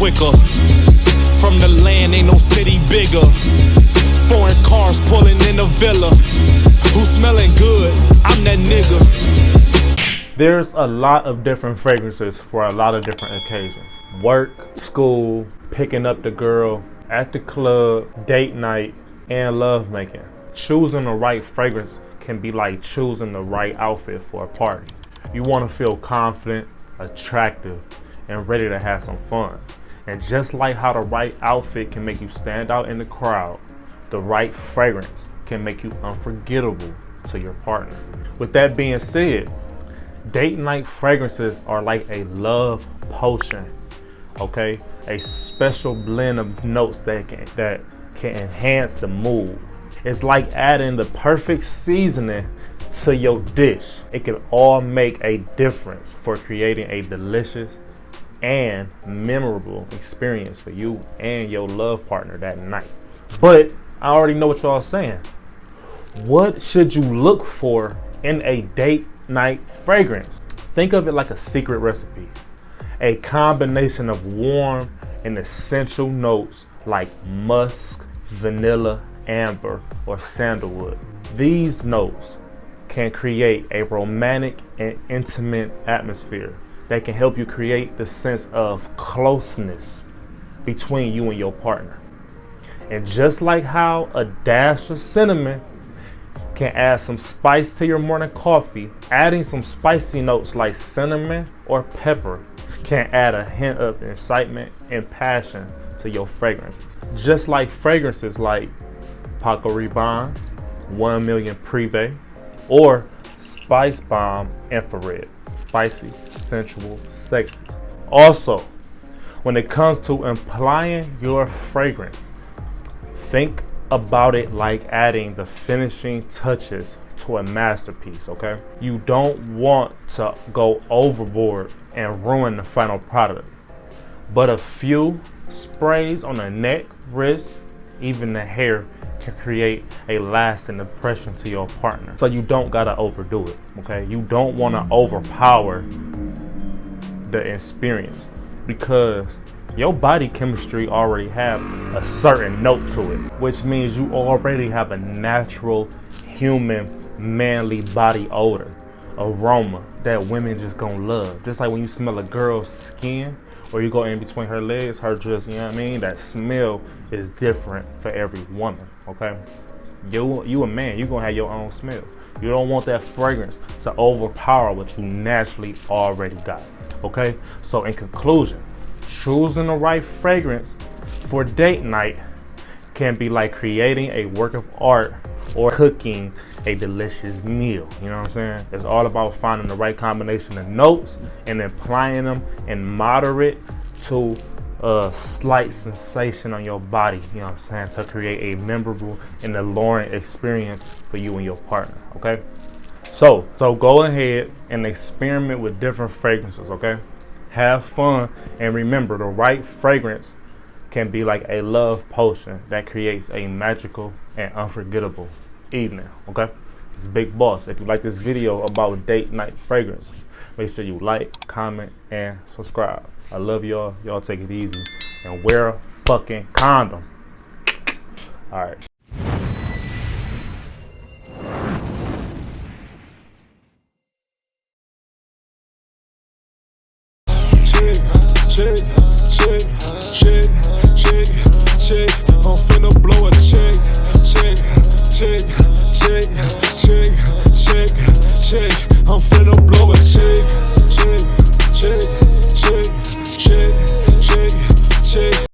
quicker. From the land, ain't no city bigger. Foreign cars pulling in the villa. Who's smelling good? I'm that nigga. There's a lot of different fragrances for a lot of different occasions. Work, school, picking up the girl, at the club, date night, and lovemaking. Choosing the right fragrance can be like choosing the right outfit for a party. You want to feel confident, attractive, and ready to have some fun. And just like how the right outfit can make you stand out in the crowd, the right fragrance can make you unforgettable to your partner. With that being said, date night fragrances are like a love potion, okay? A special blend of notes that can enhance the mood. It's like adding the perfect seasoning to your dish. It can all make a difference for creating a delicious and memorable experience for you and your love partner that night. But I already know what y'all saying. What should you look for in a date night fragrance? Think of it like a secret recipe. A combination of warm and essential notes like musk, vanilla, amber, or sandalwood. These notes can create a romantic and intimate atmosphere that can help you create the sense of closeness between you and your partner. And just like how a dash of cinnamon can add some spice to your morning coffee, adding some spicy notes like cinnamon or pepper can add a hint of excitement and passion to your fragrances. Just like fragrances like Paco Rabanne's 1 Million Privé or Spice Bomb Infrared. Spicy, sensual, sexy. Also, when it comes to applying your fragrance, think about it like adding the finishing touches to a masterpiece, okay? You don't want to go overboard and ruin the final product. But a few sprays on the neck, wrist, even the hair can create a lasting impression to your partner. So you don't gotta overdo it, okay? You don't wanna overpower the experience because your body chemistry already have a certain note to it, which means you already have a natural human manly body odor, aroma that women just gonna love. Just like when you smell a girl's skin or you go in between her legs, her dress, you know what I mean? That smell is different for every woman, okay? You a man, you gonna have your own smell. You don't want that fragrance to overpower what you naturally already got, okay? So in conclusion, choosing the right fragrance for date night can be like creating a work of art or cooking a delicious meal. You know what I'm saying? It's all about finding the right combination of notes and applying them in moderate to a slight sensation on your body, you know what I'm saying, to create a memorable and alluring experience for you and your partner, okay? So go ahead and experiment with different fragrances, okay? Have fun, and remember, the right fragrance can be like a love potion that creates a magical and unforgettable evening, okay? It's Big Boss. If you like this video about date night fragrance, make sure you like, comment, and subscribe. I love y'all. Y'all take it easy and wear a fucking condom. All right. Chick.